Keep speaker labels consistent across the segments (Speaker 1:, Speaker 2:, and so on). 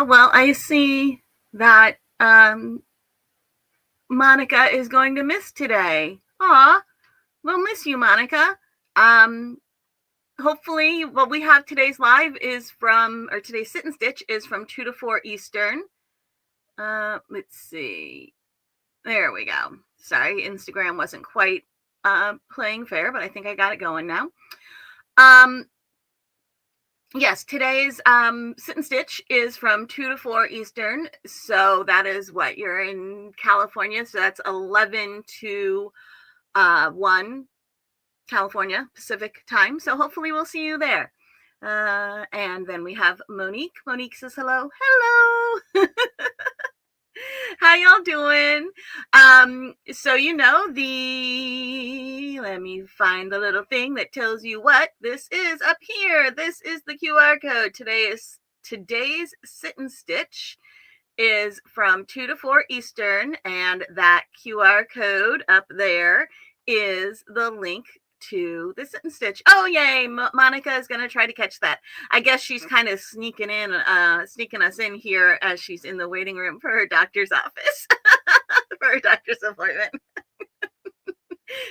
Speaker 1: Well, I see that Monica is going to miss today. Aw, we'll miss you, Monica. Um, Hopefully, what we have today's live is today's sit and stitch is from 2 to 4 Eastern. Let's see. There we go. Sorry, Instagram wasn't quite playing fair, but I think I got it going now. Yes, today's sit and stitch is from 2 to 4 Eastern. So that is what you're in California. So that's 11 to 1 California Pacific time. So hopefully we'll see you there. And then we have Monique. Monique says hello. Hello. How y'all doing? So let me find the little thing that tells you what this is up here. This is the QR code. Today's sit and stitch is from 2 to 4 Eastern, and that QR code up there is the link to the sit and stitch. Oh, yay. Monica is going to try to catch that. I guess she's kind of sneaking us in here as she's in the waiting room for her doctor's office, for her doctor's appointment.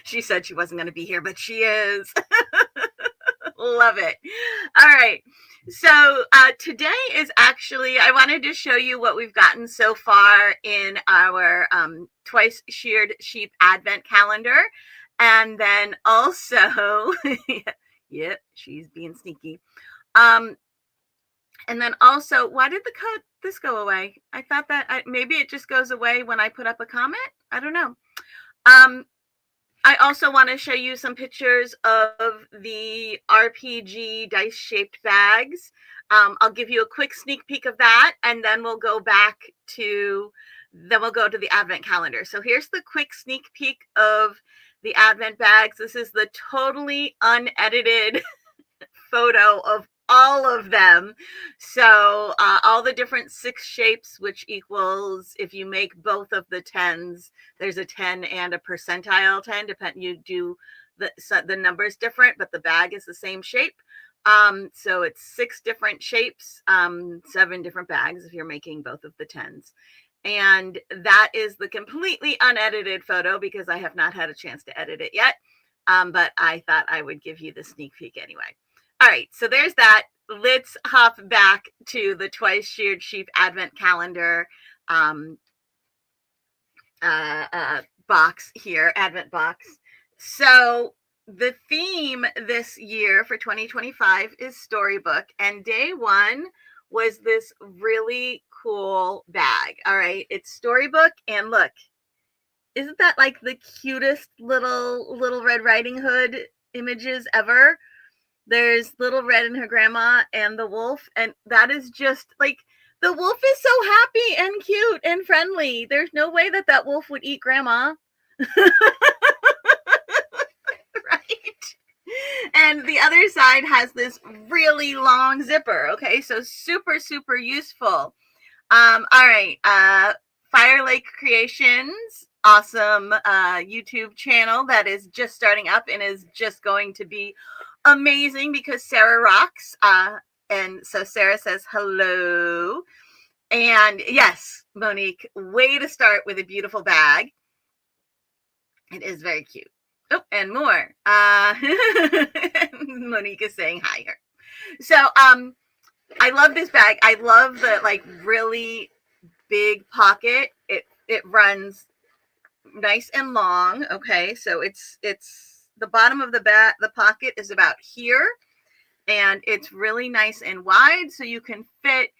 Speaker 1: She said she wasn't going to be here, but she is. Love it. All right. So today is actually, I wanted to show you what we've gotten so far in our Twice Sheared Sheep Advent Calendar. And then also, yep, she's being sneaky. And then also, why did this go away? I thought that maybe it just goes away when I put up a comment. I don't know. I also want to show you some pictures of the RPG dice-shaped bags. I'll give you a quick sneak peek of that, and then we'll go to the Advent calendar. So here's the quick sneak peek of the Advent bags. This is the totally unedited photo of all of them. So all the different 6 shapes, which equals, if you make both of the 10s, there's a 10 and a percentile 10. You do the numbers different, but the bag is the same shape. So it's 6 different shapes, 7 different bags if you're making both of the 10s. And that is the completely unedited photo because I have not had a chance to edit it yet. But I thought I would give you the sneak peek anyway. All right, so there's that. Let's hop back to the Twice Sheared Sheep Advent Calendar box here, Advent box. So the theme this year for 2025 is storybook, and day 1 was this really cool bag. All right, it's storybook, and look, isn't that like the cutest little Red Riding Hood images ever? There's Little Red and her grandma and the wolf, and that is just like, the wolf is so happy and cute and friendly. There's no way that wolf would eat grandma. Right? And the other side has this really long zipper. Okay, so super, super useful. All right, Fire Lake Creations, awesome YouTube channel that is just starting up and is just going to be amazing because Sarah rocks. And so Sarah says hello. And yes, Monique, way to start with a beautiful bag. It is very cute. Oh, and more. Monique is saying hi here. So I love this bag. I love the like really big pocket. It runs nice and long. Okay, so it's the bottom of the pocket is about here, and it's really nice and wide, so you can fit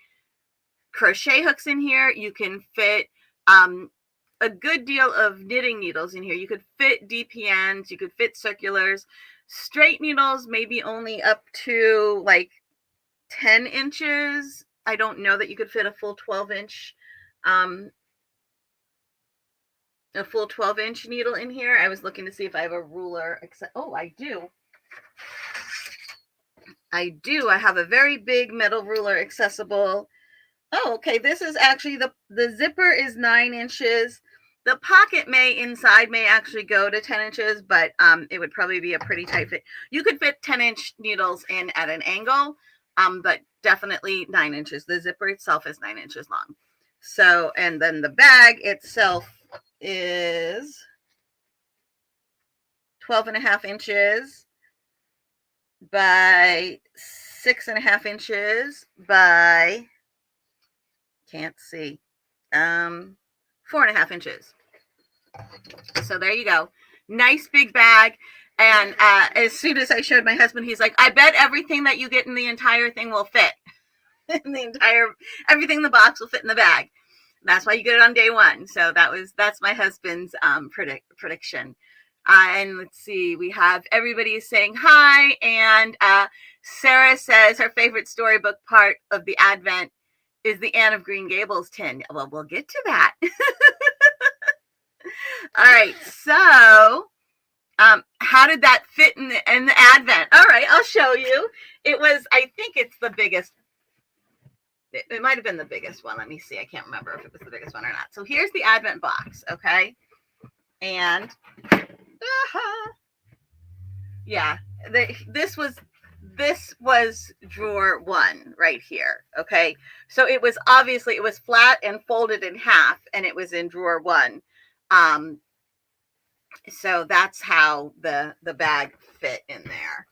Speaker 1: crochet hooks in here. You can fit a good deal of knitting needles in here. You could fit DPNs, you could fit circulars, straight needles, maybe only up to like 10 inches. I don't know that you could fit a full 12-inch needle in here. I was looking to see if I have a ruler. Oh, I do. I have a very big metal ruler accessible. Oh, okay. This is actually the zipper is 9 inches. The pocket inside may actually go to 10 inches, but it would probably be a pretty tight fit. You could fit 10-inch needles in at an angle. but definitely 9 inches. The zipper itself is 9 inches long. So, and then the bag itself is 12.5 inches by 6.5 inches by, can't see, 4.5 inches. So there you go. Nice big bag. And as soon as I showed my husband, he's like, I bet everything that you get in the entire thing will fit. Everything in the box will fit in the bag. That's why you get it on day one. So that's my husband's prediction. And let's see, we have everybody saying hi. And Sarah says her favorite storybook part of the Advent is the Anne of Green Gables tin. Well, we'll get to that. All right, so how did that fit in the Advent? All right, I'll show you. It was, I think it's the biggest. It might have been the biggest one. Let me see. I can't remember if it was the biggest one or not. So here's the Advent box, okay? And yeah, this was drawer one right here, okay? So it was flat and folded in half, and it was in drawer one. So that's how the bag fit in there.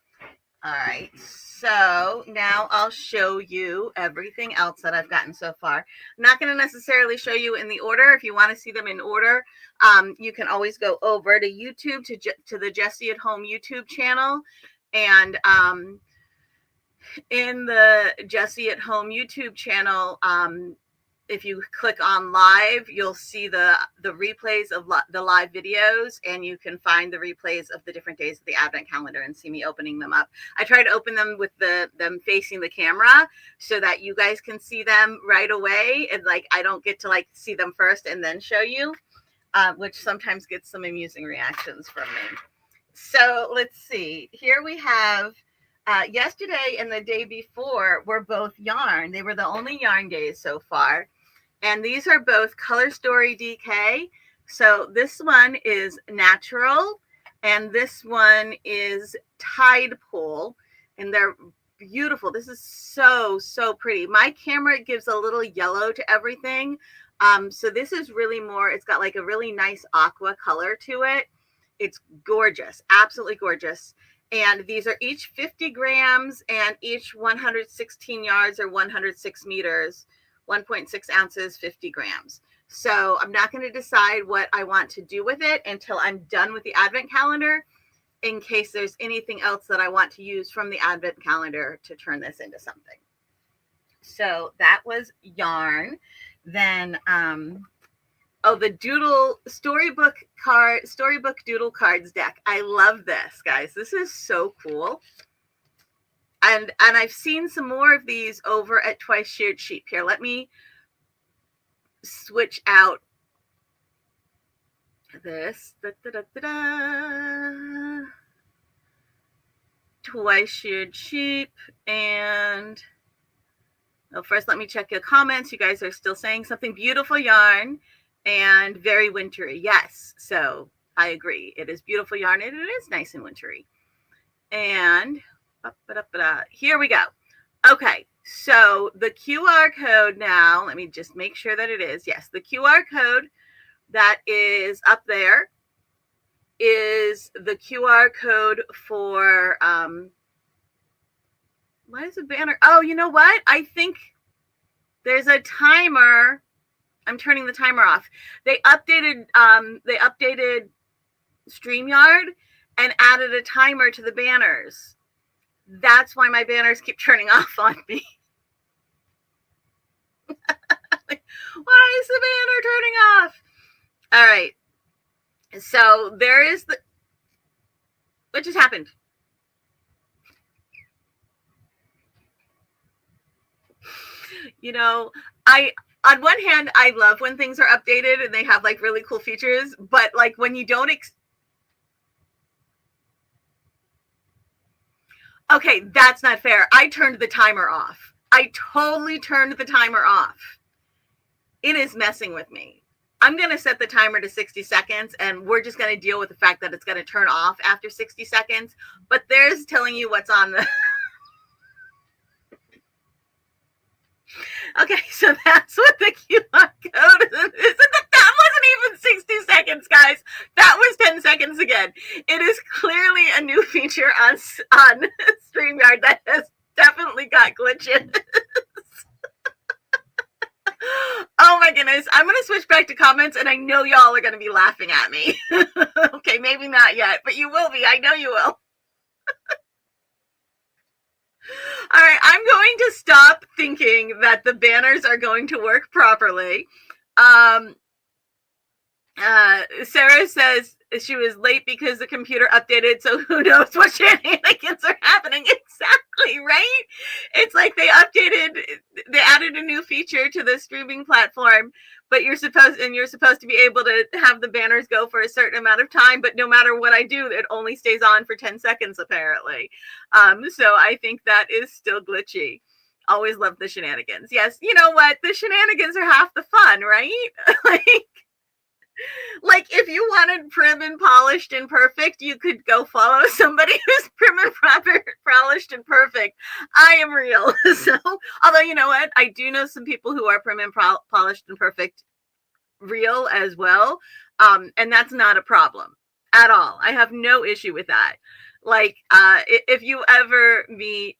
Speaker 1: All right, so now I'll show you everything else that I've gotten so far. I'm not going to necessarily show you in the order. If you want to see them in order, you can always go over to YouTube, to the Jessie at Home YouTube channel. And in the Jessie at Home YouTube channel, if you click on live, you'll see the replays of the live videos, and you can find the replays of the different days of the Advent calendar and see me opening them up. I try to open them with them facing the camera so that you guys can see them right away. And like, I don't get to see them first and then show you, which sometimes gets some amusing reactions from me. So let's see. Here we have yesterday and the day before were both yarn. They were the only yarn days so far. And these are both Color Story DK. So this one is natural, and this one is Tide Pool, and they're beautiful. This is so, so pretty. My camera gives a little yellow to everything. So this is really more, it's got like a really nice aqua color to it. It's gorgeous, absolutely gorgeous. And these are each 50 grams and each 116 yards or 106 meters. 1.6 ounces, 50 grams. So I'm not going to decide what I want to do with it until I'm done with the Advent calendar, in case there's anything else that I want to use from the Advent calendar to turn this into something. So that was yarn. Then, the doodle storybook doodle cards deck. I love this, guys. This is so cool. And I've seen some more of these over at Twice Sheared Sheep. Here, let me switch out this. Twice Sheared Sheep. And first, let me check your comments. You guys are still saying something. Beautiful yarn and very wintry. Yes, so I agree. It is beautiful yarn and it is nice and wintry. And here we go. Okay, so the QR code now, let me just make sure that it is. Yes, the QR code that is up there is the QR code for, why is the banner? Oh, you know what? I think there's a timer. I'm turning the timer off. They updated StreamYard and added a timer to the banners. That's why my banners keep turning off on me. Why is the banner turning off? All right. So there is what just happened? You know, on one hand, I love when things are updated and they have like really cool features, but like when you don't okay, that's not fair. I turned the timer off. I totally turned the timer off. It is messing with me. I'm going to set the timer to 60 seconds, and we're just going to deal with the fact that it's going to turn off after 60 seconds. But there's telling you what's on the... Okay, so that's what the QR code is. That wasn't even 60 seconds, guys. That was 10 seconds again. It is clearly a new feature on StreamYard that has definitely got glitches. Oh my goodness. I'm going to switch back to comments, and I know y'all are going to be laughing at me. Okay, maybe not yet, but you will be. I know you will. All right, I'm going to stop thinking that the banners are going to work properly. Sarah says she was late because the computer updated, so who knows what shenanigans are happening. Exactly, right? It's like they added a new feature to the streaming platform, but you're supposed to be able to have the banners go for a certain amount of time, but no matter what I do, it only stays on for 10 seconds apparently. So I think that is still glitchy. Always love the shenanigans. Yes, you know what? The shenanigans are half the fun, right? Like if you wanted prim and polished and perfect, you could go follow somebody who's prim and proper, polished and perfect. I am real. So, although you know what, I do know some people who are prim and polished and perfect, real as well, and that's not a problem at all. I have no issue with that. Like, if you ever meet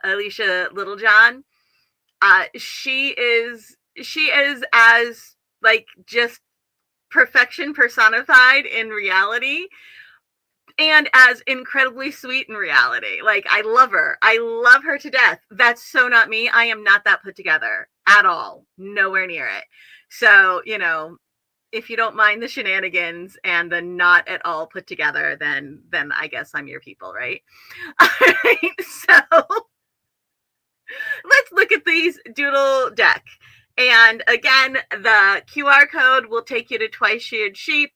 Speaker 1: Alicia Littlejohn, she is as like just perfection personified in reality, and as incredibly sweet in reality. Like, I love her to death. That's so not me. I am not that put together at all, nowhere near it. So, you know, if you don't mind the shenanigans and the not at all put together, then I guess I'm your people, right? All right, so let's look at these doodle deck. And again, the QR code will take you to Twice Sheared Sheep.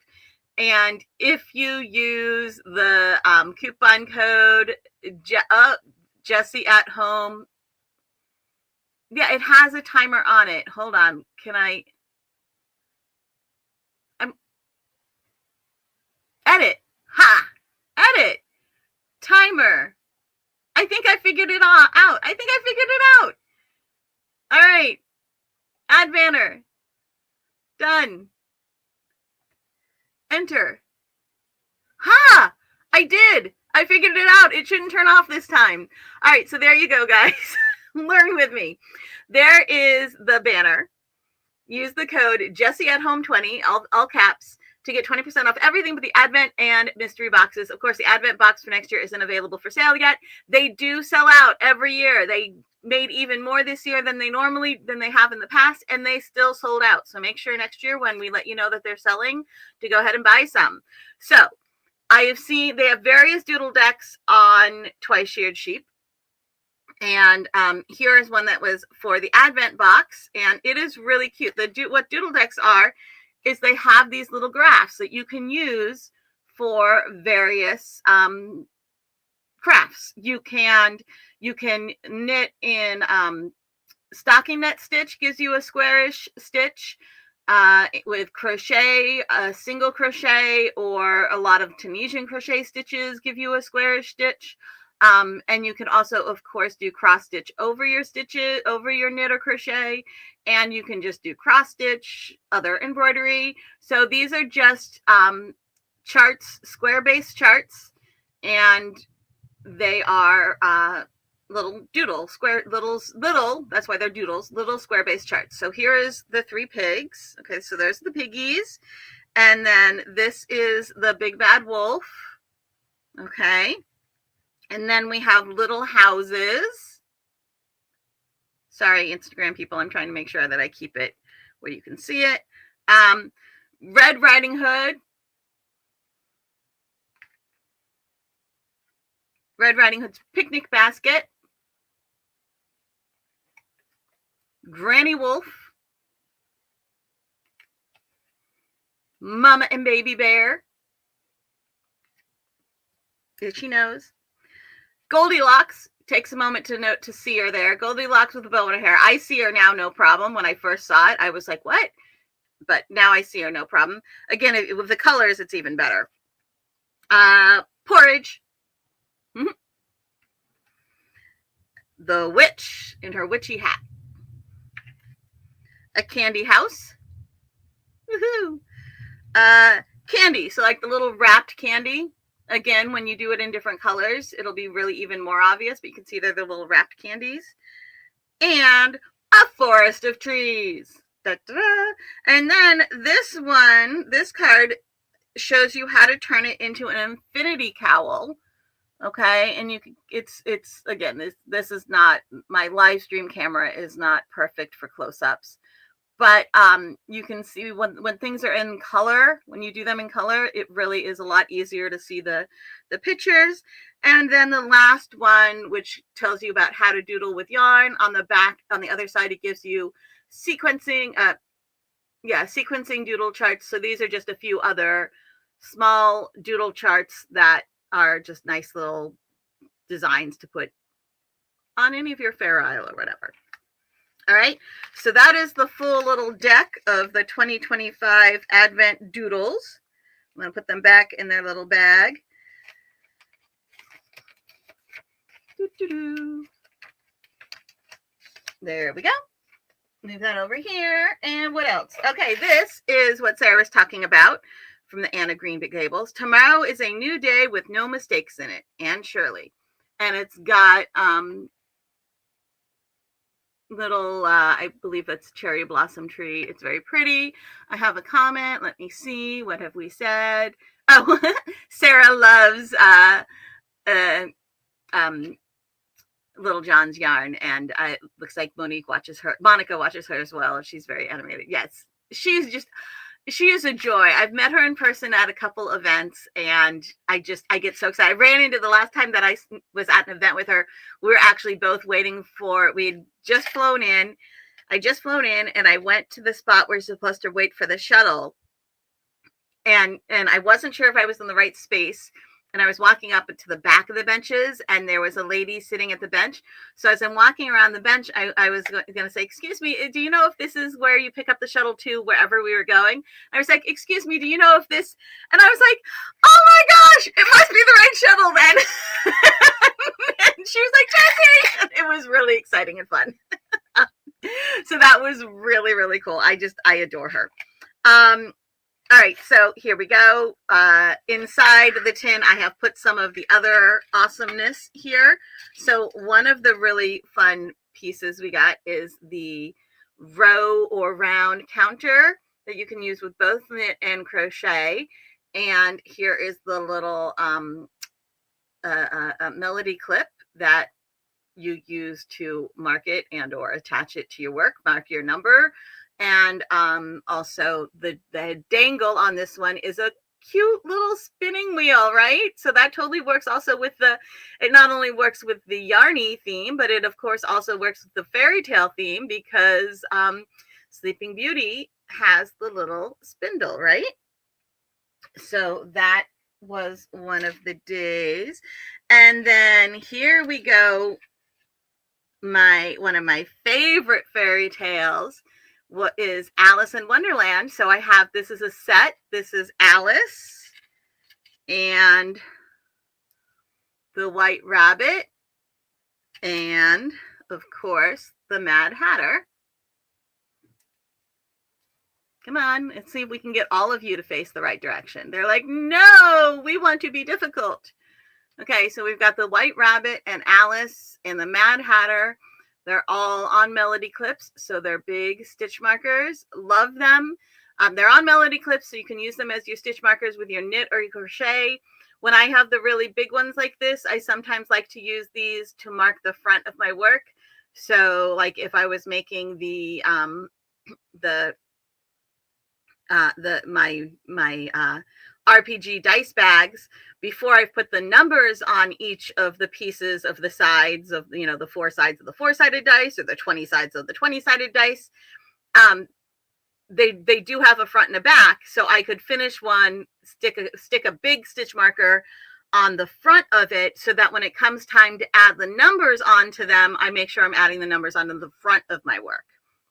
Speaker 1: And if you use the coupon code Jessie at home, yeah, it has a timer on it. Hold on. Edit. Ha! Edit. Timer. I think I figured it all out. All right. Add banner. Done. Enter. Ha! I did. I figured it out. It shouldn't turn off this time. All right, so there you go, guys. Learn with me. There is the banner. Use the code Jessie at home 20, all caps, to get 20% off everything but the Advent and mystery boxes. Of course, the Advent box for next year isn't available for sale yet. They do sell out every year. They made even more this year than they have in the past, and they still sold out. So make sure next year when we let you know that they're selling to go ahead and buy some. So I have seen they have various doodle decks on Twice Sheared Sheep. And here is one that was for the Advent box, and it is really cute. What doodle decks are is they have these little graphs that you can use for various crafts. You can knit in stocking net stitch, gives you a squarish stitch. With crochet, a single crochet, or a lot of Tunisian crochet stitches give you a squarish stitch. And you can also, of course, do cross stitch over your stitches, over your knit or crochet, and you can just do cross stitch, other embroidery. So these are just charts, square base charts, and they are little that's why they're doodles, little square base charts. So here is the 3 pigs. Okay, so there's the piggies, and then this is the big bad wolf. Okay. And then we have little houses. Sorry, Instagram people, I'm trying to make sure that I keep it where you can see it. Red Riding Hood. Red Riding Hood's picnic basket. Granny Wolf. Mama and Baby Bear. Itchy nose. Goldilocks. Takes a moment to see her there. Goldilocks with a bow in her hair. I see her now, no problem. When I first saw it, I was like, what? But now I see her, no problem. Again, with the colors, it's even better. Porridge. the witch in her witchy hat. A candy house. Woohoo! Candy, so like the little wrapped candy. Again, when you do it in different colors, it'll be really even more obvious, but you can see they're the little wrapped candies. And a forest of trees. Da-da-da. And then this card shows you how to turn it into an infinity cowl. Okay, and it's again, this is not, my live stream camera is not perfect for close-ups, but you can see when things are in color, when you do them in color, it really is a lot easier to see the pictures. And then the last one, which tells you about how to doodle with yarn, on the back, on the other side, it gives you sequencing doodle charts. So these are just a few other small doodle charts that are just nice little designs to put on any of your fair isle or whatever. All right, so that is the full little deck of the 2025 Advent Doodles. I'm going to put them back in their little bag. There we go. Move that over here. And what else? Okay, this is what Sarah was talking about from the Anna Green Gables. Tomorrow is a new day with no mistakes in it. Anne Shirley. And it's got little, I believe that's cherry blossom tree. It's very pretty. I have a comment. Let me see. What have we said? Oh, Sarah loves Little John's yarn, and it looks like Monica watches her as well. She's very animated. Yes, she is a joy. I've met her in person at a couple events, and I get so excited. I ran into the last time that I was at an event with her. We were actually both waiting for, we'd just flown in. I just flown in, and I went to the spot where you're supposed to wait for the shuttle. And I wasn't sure if I was in the right space. And I was walking up to the back of the benches, and there was a lady sitting at the bench. So as I'm walking around the bench, I was going to say, excuse me, do you know if this is where you pick up the shuttle to wherever we were going? I was like, excuse me, do you know if this? And I was like, oh my gosh, it must be the right shuttle then. And she was like, Jessie. It was really exciting and fun. So that was really, really cool. I adore her. All right, so here we go. Inside the tin, I have put some of the other awesomeness here. So one of the really fun pieces we got is the row or round counter that you can use with both knit and crochet. And here is the little melody clip that you use to mark it and or attach it to your work, mark your number. And also the dangle on this one is a cute little spinning wheel, right? So that totally works also with it not only works with the yarny theme, but it of course also works with the fairy tale theme, because Sleeping Beauty has the little spindle, right? So that was one of the days. And then here we go. One of my favorite fairy tales, what is Alice in Wonderland. So I have, this is a set. This is Alice and the White Rabbit, and of course the Mad Hatter. Come on, let's see if we can get all of you to face the right direction. They're like, no, we want to be difficult. Okay, so we've got the White Rabbit and Alice and the Mad Hatter. They're all on melody clips, so they're big stitch markers. Love them. They're on melody clips, so you can use them as your stitch markers with your knit or your crochet. When I have the really big ones like this, I sometimes like to use these to mark the front of my work. So, like if I was making my RPG dice bags, before I put the numbers on each of the pieces of the sides of, the 4 sides of the 4-sided dice, or the 20 sides of the 20-sided dice, they do have a front and a back. So I could finish one, stick a big stitch marker on the front of it, so that when it comes time to add the numbers onto them, I make sure I'm adding the numbers onto the front of my work.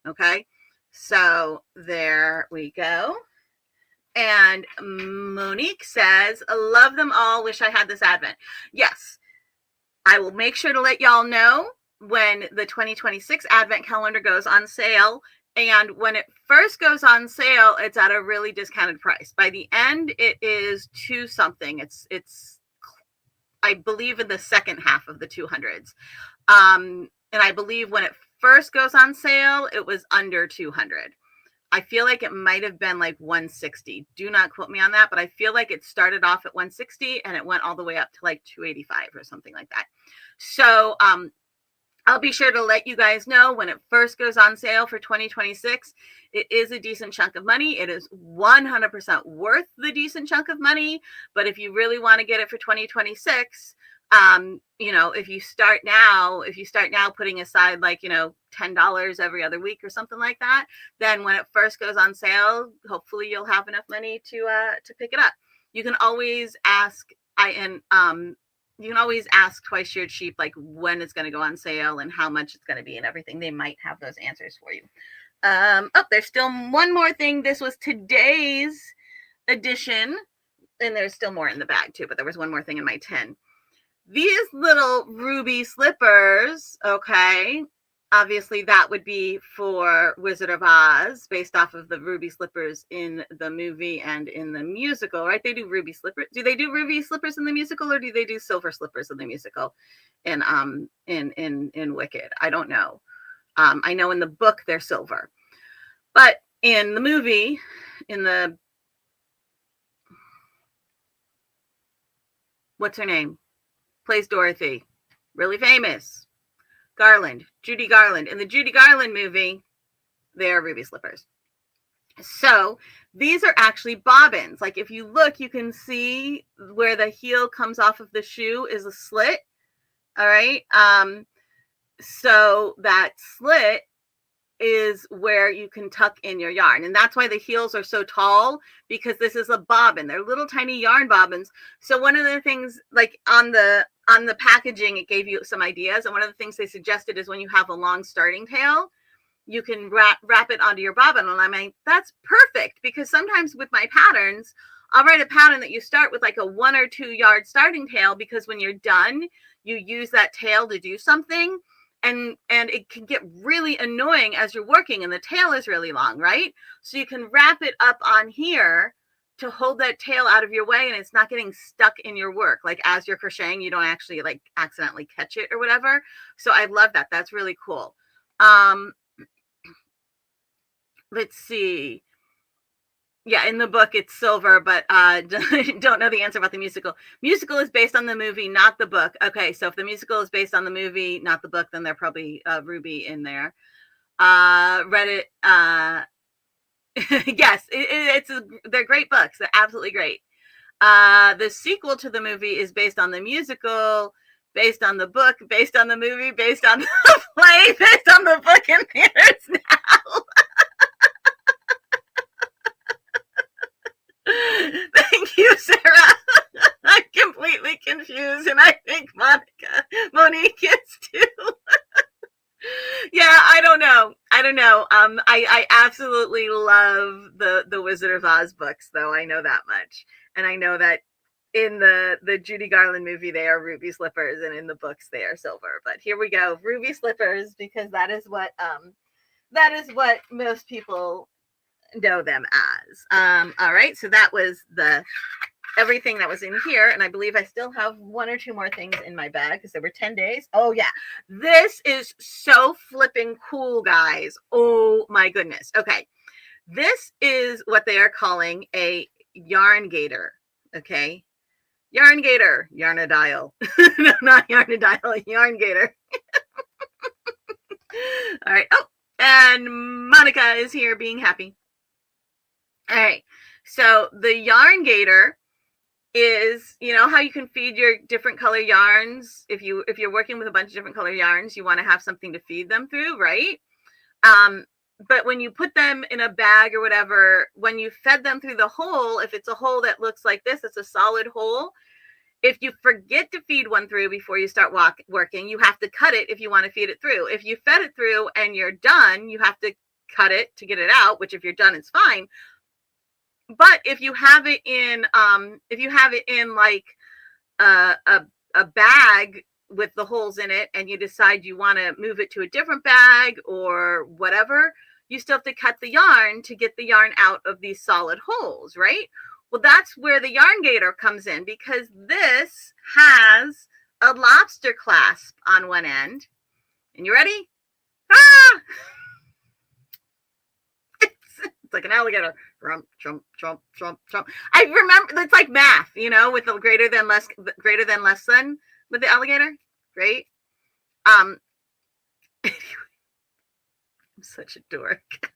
Speaker 1: Okay, so there we go. And Monique says, love them all. Wish I had this Advent. Yes, I will make sure to let y'all know when the 2026 advent calendar goes on sale. And when it first goes on sale, it's at a really discounted price. By the end, it is $2 something. It's I believe in the second half of the 200s. And I believe when it first goes on sale, it was under 200. I feel like it might have been like 160. Do not quote me on that, but I feel like it started off at 160 and it went all the way up to like 285 or something like that. So I'll be sure to let you guys know when it first goes on sale for 2026. It is a decent chunk of money. It is 100% worth the decent chunk of money. But if you really want to get it for 2026, if you start now putting aside like, $10 every other week or something like that, then when it first goes on sale, hopefully you'll have enough money to pick it up. You can always ask Twice Sheared Sheep, like when it's going to go on sale and how much it's going to be and everything. They might have those answers for you. There's still one more thing. This was today's edition, and there's still more in the bag too, but there was one more thing in my tin. These little ruby slippers, okay, obviously that would be for Wizard of Oz, based off of the ruby slippers in the movie and in the musical, right? They do ruby slippers. Do they do ruby slippers in the musical, or do they do silver slippers in the musical in Wicked? I don't know. I know in the book they're silver, but in the movie, what's her name? Plays Dorothy, really famous. Garland, Judy Garland. In the Judy Garland movie, they are ruby slippers. So these are actually bobbins. Like if you look, you can see where the heel comes off of the shoe is a slit. All right. So that slit is where you can tuck in your yarn. And that's why the heels are so tall, because this is a bobbin. They're little tiny yarn bobbins. So one of the things, like on the packaging, it gave you some ideas. And one of the things they suggested is when you have a long starting tail, you can wrap it onto your bobbin. And I mean, that's perfect, because sometimes with my patterns, I'll write a pattern that you start with like a 1 or 2 yard starting tail, because when you're done, you use that tail to do something. And it can get really annoying as you're working and the tail is really long, right? So you can wrap it up on here to hold that tail out of your way, and it's not getting stuck in your work. Like as you're crocheting, you don't actually like accidentally catch it or whatever. So I love that. That's really cool. Let's see. Yeah, in the book it's silver, but don't know the answer about the musical. Musical is based on the movie, not the book. Okay, so if the musical is based on the movie, not the book, then they're probably ruby in there. Reddit. Yes, they're great books. They're absolutely great. The sequel to the movie is based on the musical, based on the book, based on the movie, based on the play, based on the book in theaters now. Thank you, Sarah. I'm completely confused, and I think Monique is too. Yeah, I don't know. I absolutely love the Wizard of Oz books, though. I know that much, and I know that in the Judy Garland movie they are ruby slippers, and in the books they are silver. But here we go, ruby slippers, because that is what most people know them as. All right, so that was everything that was in here, and I believe I still have 1 or 2 more things in my bag because there were 10 days. Oh yeah, this is so flipping cool, guys. Oh my goodness. Okay, this is what they are calling a yarn gator. Okay, yarn gator, yarnadile. No, not yarnadile, a yarn gator. All right. Oh, and Monica is here being happy. All right, so the yarn gator is, how you can feed your different color yarns. If you're working with a bunch of different color yarns, you want to have something to feed them through, right? But when you put them in a bag or whatever, when you fed them through the hole, if it's a hole that looks like this, it's a solid hole. If you forget to feed one through before you start working, you have to cut it if you want to feed it through. If you fed it through and you're done, you have to cut it to get it out, which if you're done, it's fine. But if you have it in like a bag with the holes in it and you decide you want to move it to a different bag or whatever, you still have to cut the yarn to get the yarn out of these solid holes, right? Well, that's where the yarn gator comes in, because this has a lobster clasp on one end. And you ready? Ah! It's like an alligator. Jump, jump, jump, jump, jump. I remember, it's like math, you know, with the greater than less than with the alligator. Great. I'm such a dork.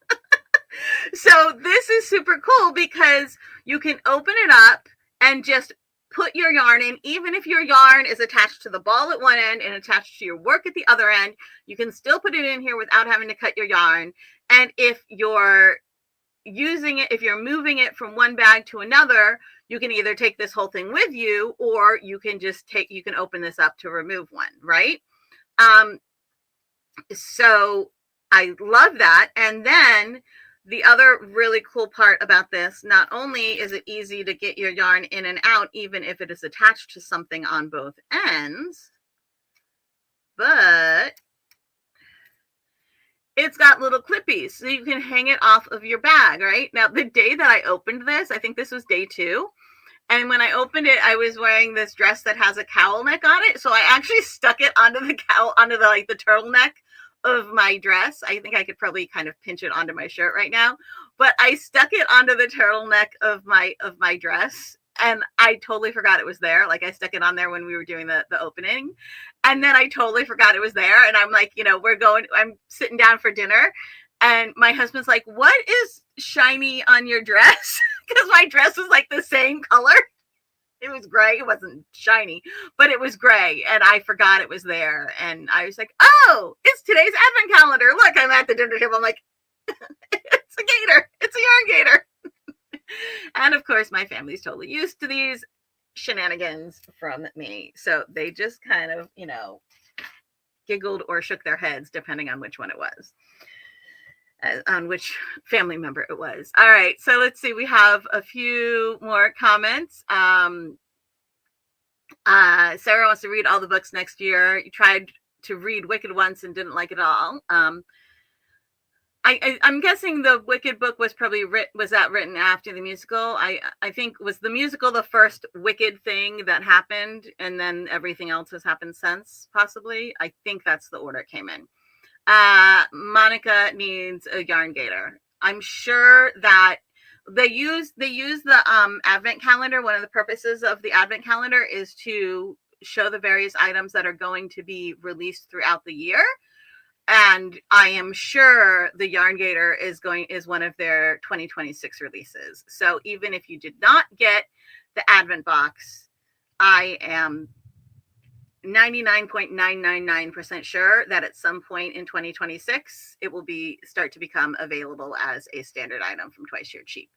Speaker 1: So this is super cool because you can open it up and just put your yarn in. Even if your yarn is attached to the ball at one end and attached to your work at the other end, you can still put it in here without having to cut your yarn. And if you're using it, if you're moving it from one bag to another, you can either take this whole thing with you, or you can just you can open this up to remove one, right? So I love that. And then the other really cool part about this, not only is it easy to get your yarn in and out, even if it is attached to something on both ends, but it's got little clippies, so you can hang it off of your bag, right? Now, the day that I opened this, I think this was day 2, and when I opened it, I was wearing this dress that has a cowl neck on it, so I actually stuck it onto the cowl, onto the turtleneck of my dress. I think I could probably kind of pinch it onto my shirt right now, but I stuck it onto the turtleneck of my dress, and I totally forgot it was there. Like, I stuck it on there when we were doing the opening, and then I totally forgot it was there. And I'm like, I'm sitting down for dinner, and my husband's like, "What is shiny on your dress?" Because my dress was like the same color. It was gray. It wasn't shiny, but it was gray, and I forgot it was there. And I was like, "Oh, it's today's advent calendar. Look, I'm at the dinner table." I'm like, "It's a gator. It's a yarn gator." And of course, my family's totally used to these shenanigans from me. So they just kind of, giggled or shook their heads, depending on which one it was, on which family member it was. All right. So let's see. We have a few more comments. Sarah wants to read all the books next year. You tried to read Wicked once and didn't like it all. I'm guessing the Wicked book was probably written after the musical. I think, was the musical the first Wicked thing that happened, and then everything else has happened since, possibly. I think that's the order it came in. Monica needs a yarn gator. I'm sure that they use the advent calendar. One of the purposes of the advent calendar is to show the various items that are going to be released throughout the year. And I am sure the Yarn Gator is one of their 2026 releases. So even if you did not get the Advent box, I am 99.999% sure that at some point in 2026, it will start to become available as a standard item from Twice Sheared Sheep.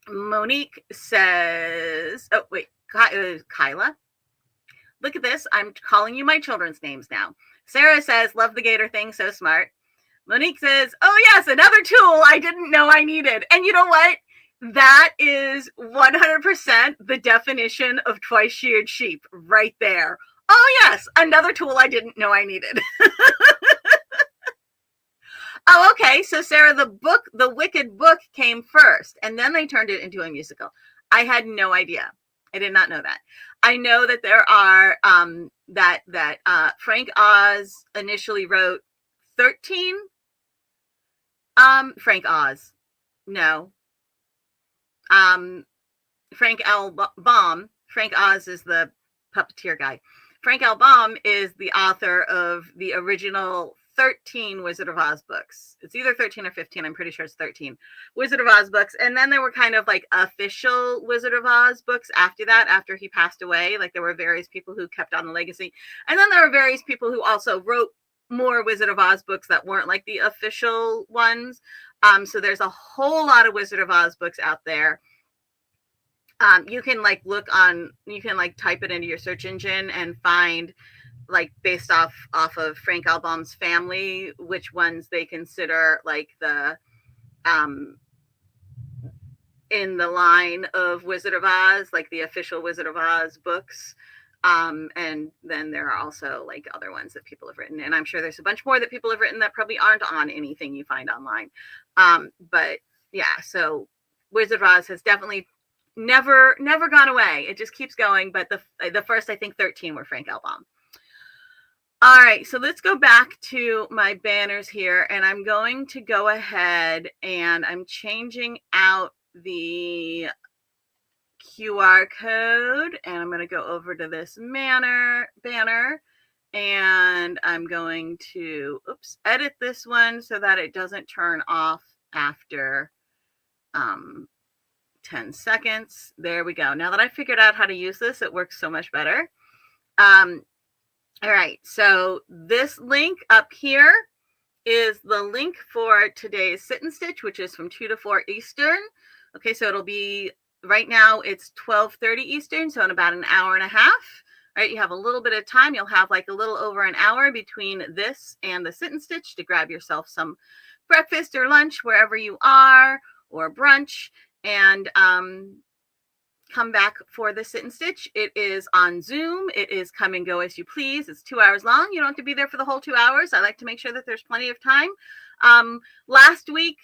Speaker 1: Monique says, oh, wait, Kyla. Look at this. I'm calling you my children's names now. Sarah says, love the gator thing. So smart. Monique says, oh, yes, another tool I didn't know I needed. And you know what? That is 100% the definition of Twice Sheared Sheep right there. Oh, yes, another tool I didn't know I needed. Oh, okay. So, Sarah, the Wicked book came first, and then they turned it into a musical. I had no idea. I did not know that. I know that there are Frank Oz initially wrote 13. Frank Oz. No. Frank L. Baum. Frank Oz is the puppeteer guy. Frank L. Baum is the author of the original 13 Wizard of Oz books. It's either 13 or 15. I'm pretty sure it's 13 Wizard of Oz books. And then there were kind of like official Wizard of Oz books after that, after he passed away. Like, there were various people who kept on the legacy. And then there were various people who also wrote more Wizard of Oz books that weren't like the official ones. So there's a whole lot of Wizard of Oz books out there. You can type it into your search engine and find, like, based off of Frank L. Baum's family, which ones they consider like the in the line of Wizard of Oz, like the official Wizard of Oz books. And then there are also like other ones that people have written, and I'm sure there's a bunch more that people have written that probably aren't on anything you find online. But yeah, so Wizard of Oz has definitely never gone away. It just keeps going. But the first, I think, 13 were Frank Elbaum. All right, so let's go back to my banners here, and I'm going to go ahead and I'm changing out the QR code, and I'm going to go over to this banner, and I'm going to edit this one so that it doesn't turn off after 10 seconds. There we go. Now that I figured out how to use this, it works so much better. All right, so this link up here is the link for today's sit and stitch, which is from 2 to 4 Eastern. Okay, so it'll be, right now it's 12:30 Eastern, so in about an hour and a half. All right, you have a little bit of time. You'll have like a little over an hour between this and the sit and stitch to grab yourself some breakfast or lunch wherever you are, or brunch, and come back for the sit and stitch. It is on Zoom. It is come and go as you please. It's 2 hours long. You don't have to be there for the whole 2 hours. I like to make sure that there's plenty of time. Last week,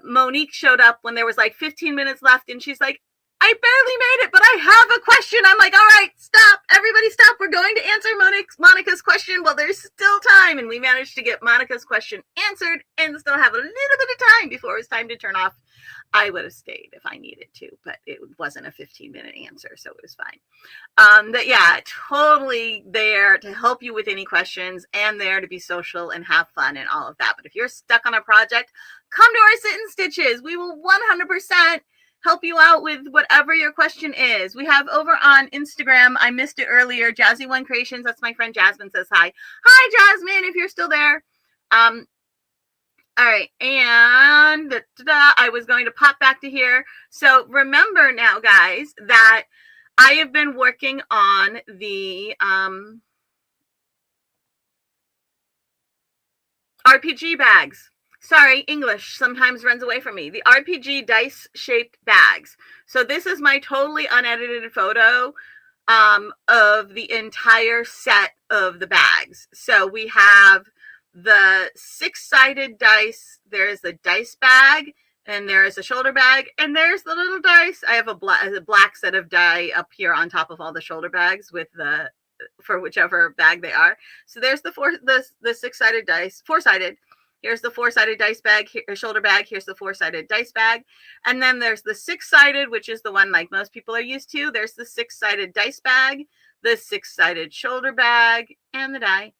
Speaker 1: Monique showed up when there was like 15 minutes left, and she's like, I barely made it, but I have a question. I'm like, all right, stop. Everybody stop. We're going to answer Monica's question while there's still time. And we managed to get Monica's question answered and still have a little bit of time before it was time to turn off. I would have stayed if I needed to, but it wasn't a 15-minute answer, so it was fine. But yeah, totally there to help you with any questions, and there to be social and have fun and all of that. But if you're stuck on a project, come to our sit and stitches. We will 100% help you out with whatever your question is. We have over on Instagram, I missed it earlier, Jazzy One Creations. That's my friend Jasmine says hi. Hi, Jasmine, if you're still there. All right, and I was going to pop back to here. So remember now, guys, that I have been working on the RPG bags. Sorry, English sometimes runs away from me. The RPG dice-shaped bags. So this is my totally unedited photo of the entire set of the bags. So we have the 6-sided dice. There's a dice bag, and there's a shoulder bag, and there's the little dice. I have a black set of die up here on top of all the shoulder bags with the, for whichever bag they are. So there's the 6-sided dice, 4-sided. Here's the 4-sided dice bag, shoulder bag. Here's the 4-sided dice bag. And then there's the 6-sided, which is the one like most people are used to. There's the 6-sided dice bag, the 6-sided shoulder bag, and the die.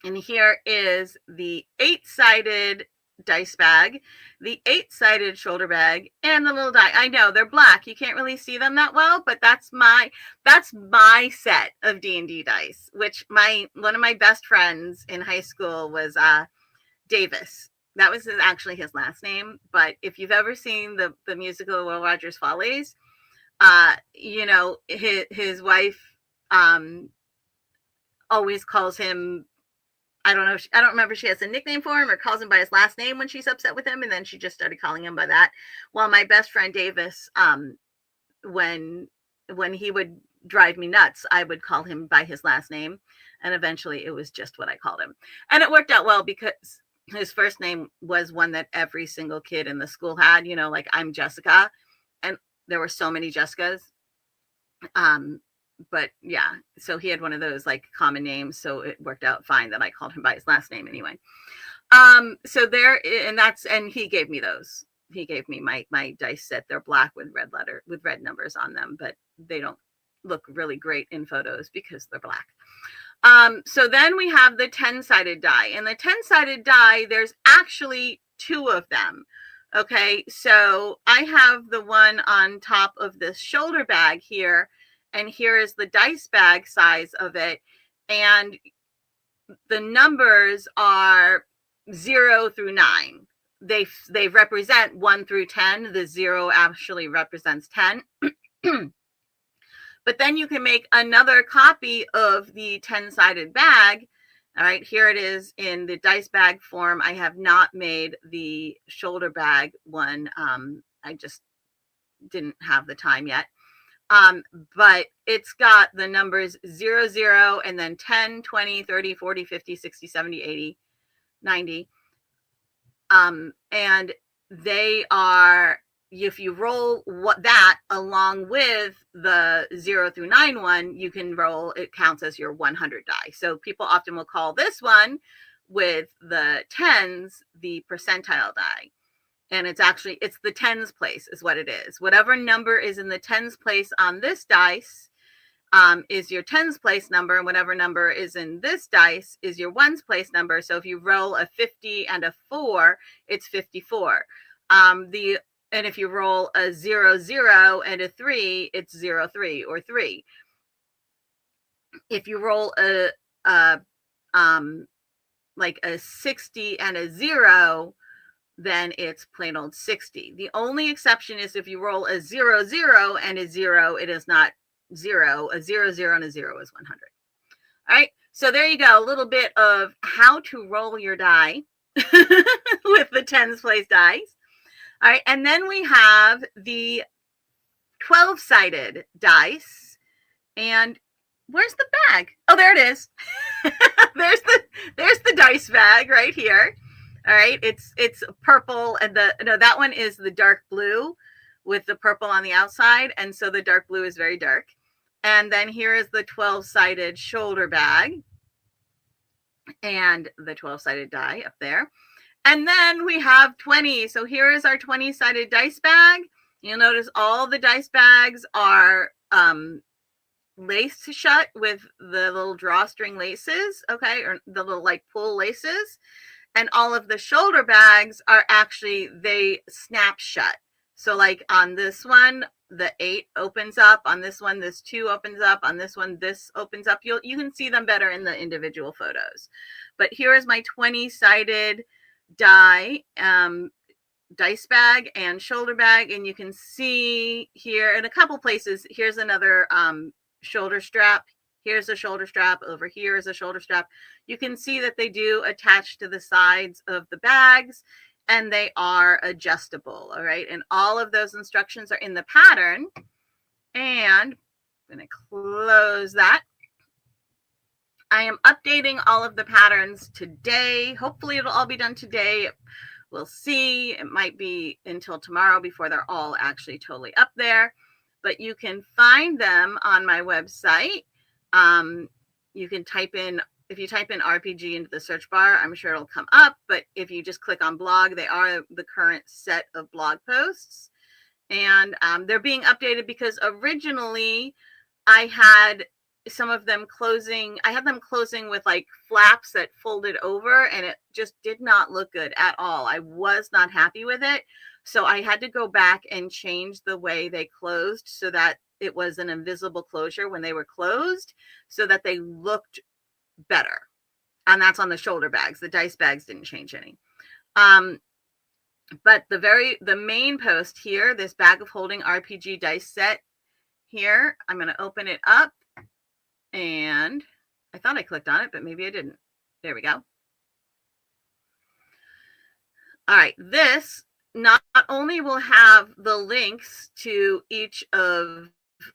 Speaker 1: And here is the 8-sided dice bag, the 8-sided shoulder bag, and the little die. I know they're black. You can't really see them that well, but that's my set of D&D dice, which one of my best friends in high school was Davis. That was actually his last name. But if you've ever seen the musical Will Rogers Follies, you know, his wife always calls him, I don't remember if she has a nickname for him or calls him by his last name when she's upset with him, and then she just started calling him by that. Well, my best friend Davis, when he would drive me nuts, I would call him by his last name, and eventually it was just what I called him. And it worked out well because his first name was one that every single kid in the school had, you know, like I'm Jessica, and there were so many Jessicas. But yeah, so he had one of those like common names, so it worked out fine that I called him by his last name anyway. So there, and he gave me those. He gave me my dice set. They're black with red numbers on them, but they don't look really great in photos because they're black. So then we have the 10-sided die, and the 10-sided die, there's actually 2 of them. Okay, so I have the one on top of this shoulder bag here, and here is the dice bag size of it. And the numbers are 0 through 9. They represent 1 through 10. The 0 actually represents 10. But then you can make another copy of the 10-sided bag. All right, here it is in the dice bag form. I have not made the shoulder bag one. I just didn't have the time yet. But it's got the numbers 00 and then 10, 20, 30, 40, 50, 60, 70, 80, 90. And they are, if you roll that along with the 0 through 9 one, you can roll, it counts as your 100 die. So people often will call this one with the tens the percentile die. And it's the tens place is what it is. Whatever number is in the tens place on this dice is your tens place number, and whatever number is in this dice is your ones place number. So if you roll a 50 and a 4, it's 54. And if you roll a 0, 0 and a 3, it's 0, 3 or 3. If you roll like a 60 and a 0, then it's plain old 60. The only exception is if you roll a 0, 0 and a 0, it is not 0. A 0, 0 and a 0 is 100. All right. So there you go. A little bit of how to roll your die with the tens place dice. All right. And then we have the 12-sided dice. And where's the bag? Oh, there it is. there's the dice bag right here. All right, it's purple, and that one is the dark blue with the purple on the outside, and so the dark blue is very dark. And then here is the 12-sided shoulder bag and the 12-sided die up there. And then we have 20. So here is our 20-sided dice bag. You'll notice all the dice bags are laced shut with the little drawstring laces, okay, or the little like pull laces. And all of the shoulder bags are actually, they snap shut. So like on this one, the 8 opens up. On this one, this 2 opens up. On this one, this opens up. You can see them better in the individual photos. But here is my 20-sided dice bag and shoulder bag. And you can see here in a couple places, here's another shoulder strap. Here's a shoulder strap. Over here is a shoulder strap. You can see that they do attach to the sides of the bags, and they are adjustable. All right. And all of those instructions are in the pattern. And I'm going to close that. I am updating all of the patterns today. Hopefully it'll all be done today. We'll see. It might be until tomorrow before they're all actually totally up there. But you can find them on my website. You can if you type in RPG into the search bar, I'm sure it'll come up. But if you just click on blog, they are the current set of blog posts. And they're being updated because originally I had some of them closing. I had them closing with like flaps that folded over, and it just did not look good at all. I was not happy with it. So I had to go back and change the way they closed so that it was an invisible closure when they were closed, so that they looked better. And that's on the shoulder bags. The dice bags didn't change any. But the main post here, this bag of holding RPG dice set here, I'm going to open it up, and I thought I clicked on it, but maybe I didn't. There we go. All right. This not only will have the links to each of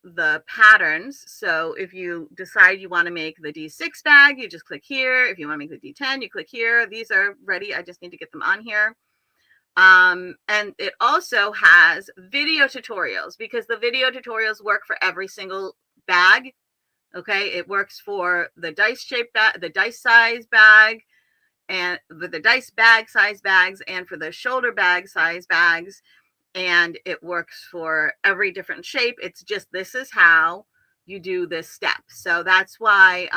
Speaker 1: the patterns. So if you decide you want to make the D6 bag, you just click here. If you want to make the D10, you click here. These are ready. I just need to get them on here. And it also has video tutorials, because the video tutorials work for every single bag. Okay, it works for the dice shape bag, the dice size bag, and with the dice bag size bags, and for the shoulder bag size bags. And it works for every different shape. It's just, this is how you do this step. So that's why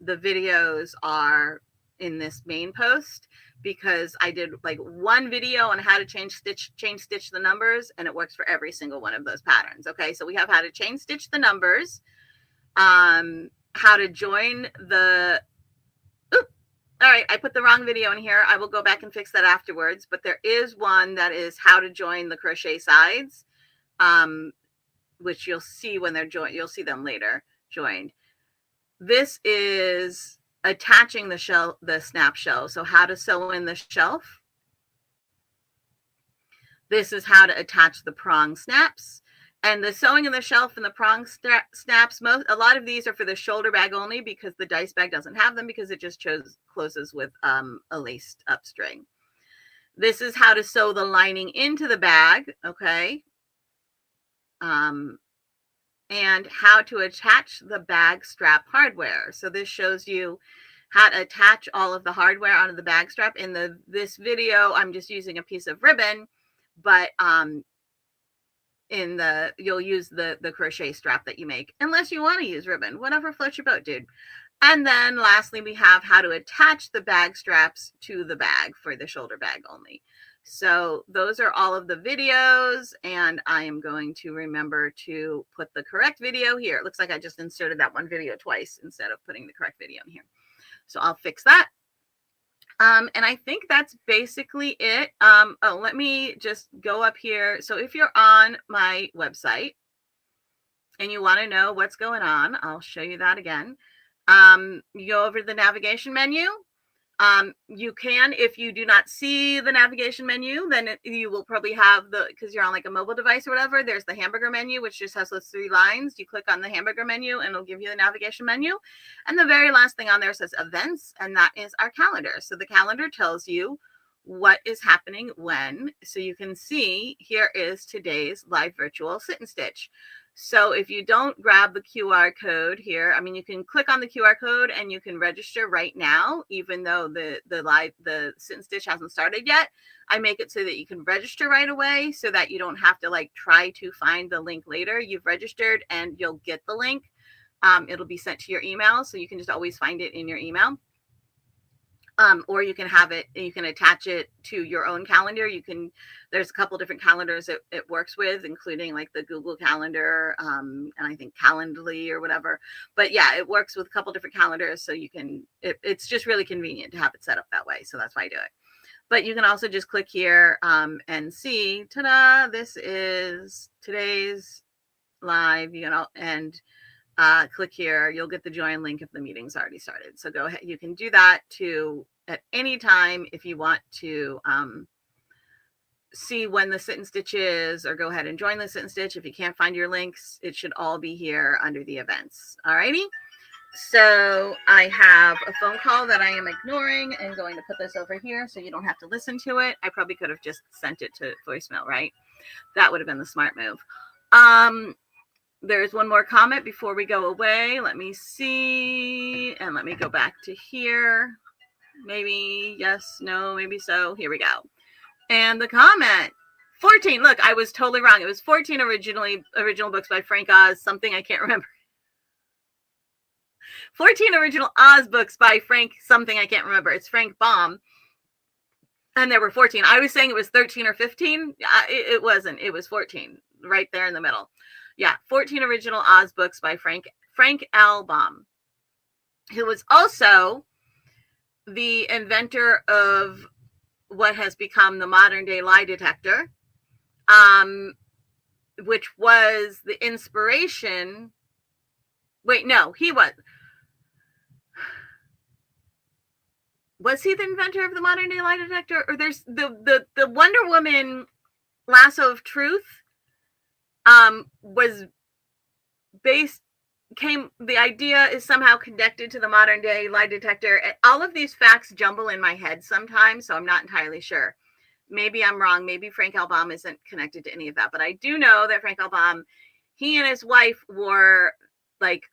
Speaker 1: the videos are in this main post, because I did like one video on how to chain stitch the numbers, and it works for every single one of those patterns. Okay, so we have how to chain stitch the numbers, how to join the, all right, I put the wrong video in here. I will go back and fix that afterwards. But there is one that is how to join the crochet sides, which you'll see when they're joined. You'll see them later joined. This is attaching the snap shell. So how to sew in the shelf. This is how to attach the prong snaps. And the sewing in the shelf and the prong snaps, a lot of these are for the shoulder bag only, because the dice bag doesn't have them, because it just closes with a laced up string. This is how to sew the lining into the bag, okay? And how to attach the bag strap hardware. So this shows you how to attach all of the hardware onto the bag strap. In this video, I'm just using a piece of ribbon, but you'll use the crochet strap that you make, unless you want to use ribbon, whatever floats your boat, dude. And then lastly, we have how to attach the bag straps to the bag for the shoulder bag only. So those are all of the videos, and I am going to remember to put the correct video here. It looks like I just inserted that one video twice instead of putting the correct video in here. So I'll fix that. And I think that's basically it. Oh, let me just go up here. So if you're on my website and you want to know what's going on, I'll show you that again. You go over to the navigation menu. You can, if you do not see the navigation menu, then you will probably have because you're on like a mobile device or whatever, there's the hamburger menu, which just has those 3 lines. You click on the hamburger menu and it'll give you the navigation menu. And the very last thing on there says events, and that is our calendar. So the calendar tells you what is happening when. So you can see here is today's live virtual sit and stitch. So if you don't grab the QR code here, I mean, you can click on the QR code and you can register right now, even though the sit and stitch hasn't started yet. I make it so that you can register right away, so that you don't have to like try to find the link later. You've registered and you'll get the link. It'll be sent to your email, so you can just always find it in your email. Or you can have it, you can attach it to your own calendar. There's a couple different calendars it works with, including like the Google Calendar, and I think Calendly or whatever. But yeah, it works with a couple different calendars. So it's just really convenient to have it set up that way. So that's why I do it. But you can also just click here and see, ta-da, this is today's live, and click here. You'll get the join link if the meeting's already started. So go ahead. You can do that at any time if you want to see when the sit and stitch is, or go ahead and join the sit and stitch. If you can't find your links, it should all be here under the events. All righty. So I have a phone call that I am ignoring and going to put this over here so you don't have to listen to it. I probably could have just sent it to voicemail, right? That would have been the smart move. There's one more comment before we go away. Let me see. And let me go back to here. Maybe yes, no, maybe so. Here we go. And the comment, 14. Look, I was totally wrong. It was 14 original books by Frank Oz, something I can't remember. 14 original Oz books by Frank something I can't remember. It's Frank Baum. And there were 14. I was saying it was 13 or 15. It wasn't. It was 14, right there in the middle. Yeah, 14 original Oz books by Frank L. Baum, who was also the inventor of what has become the modern day lie detector, which was the inspiration. Wait, no, he was. Was he the inventor of the modern day lie detector? Or there's the Wonder Woman lasso of truth was the idea is somehow connected to the modern day lie detector. All of these facts jumble in my head sometimes, so I'm not entirely sure. Maybe I'm wrong. Maybe Frank L. Baum isn't connected to any of that, but I do know that Frank L. Baum, he and his wife were like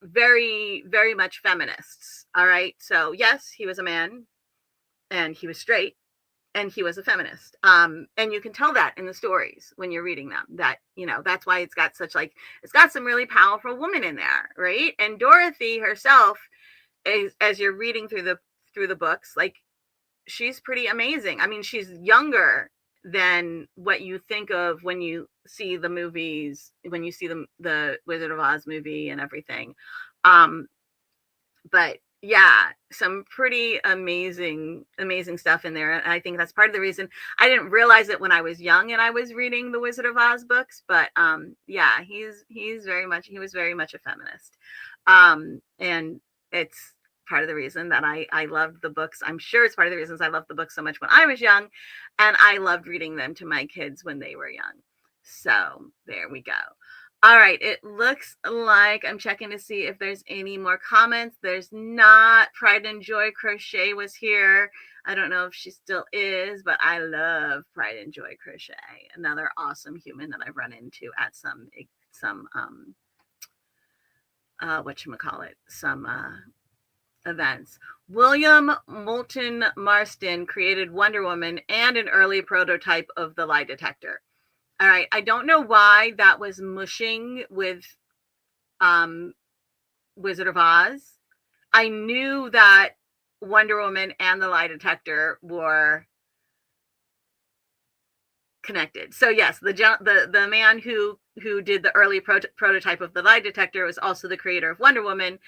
Speaker 1: very, very much feminists. All right. So yes, he was a man and he was straight and he was a feminist. And you can tell that in the stories when you're reading them, that, that's why it's got some really powerful women in there. Right. And Dorothy herself, as you're reading through the books, like, she's pretty amazing. I mean, she's younger than what you think of when you see the movies, when you see the Wizard of Oz movie and everything. But yeah, some pretty amazing stuff in there. And I think that's part of the reason I didn't realize it when I was young and I was reading the Wizard of Oz books. But yeah, he was very much a feminist. And it's part of the reason that I loved the books. I'm sure it's part of the reasons I loved the books so much when I was young, and I loved reading them to my kids when they were young. So there we go. All right, it looks like I'm checking to see if there's any more comments. There's not. Pride and Joy Crochet was here. I don't know if she still is, but I love Pride and Joy Crochet. Another awesome human that I've run into at some whatchamacallit, some events. William Moulton Marston created Wonder Woman and an early prototype of the lie detector. All right, I don't know why that was mushing with Wizard of Oz. I knew that Wonder Woman and the lie detector were connected. So yes, the man who did the early prototype of the lie detector was also the creator of Wonder Woman.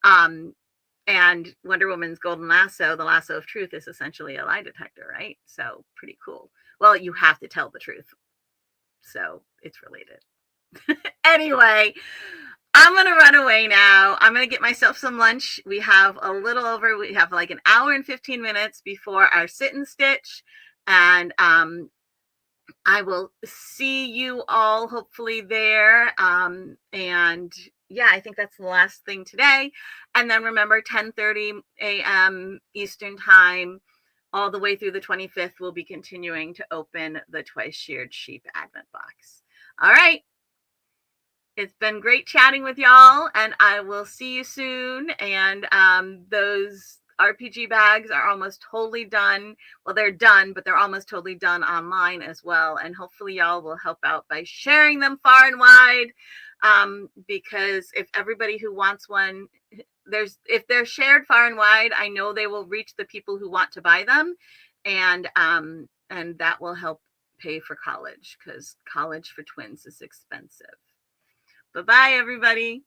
Speaker 1: And Wonder Woman's golden lasso, the lasso of truth, is essentially a lie detector, right? So pretty cool. Well, you have to tell the truth. So it's related. Anyway, I'm going to run away now. I'm going to get myself some lunch. We have like an hour and 15 minutes before our sit and stitch. And I will see you all hopefully there. And yeah, I think that's the last thing today. And then remember, 10:30 a.m. Eastern time, all the way through the 25th, we'll be continuing to open the Twice Sheared Sheep Advent Box. All right. It's been great chatting with y'all, and I will see you soon. And those RPG bags are almost totally done. Well, they're done, but they're almost totally done online as well. And hopefully y'all will help out by sharing them far and wide. Because if everybody who wants one, if they're shared far and wide, I know they will reach the people who want to buy them. And that will help pay for college, because college for twins is expensive. Bye-bye, everybody.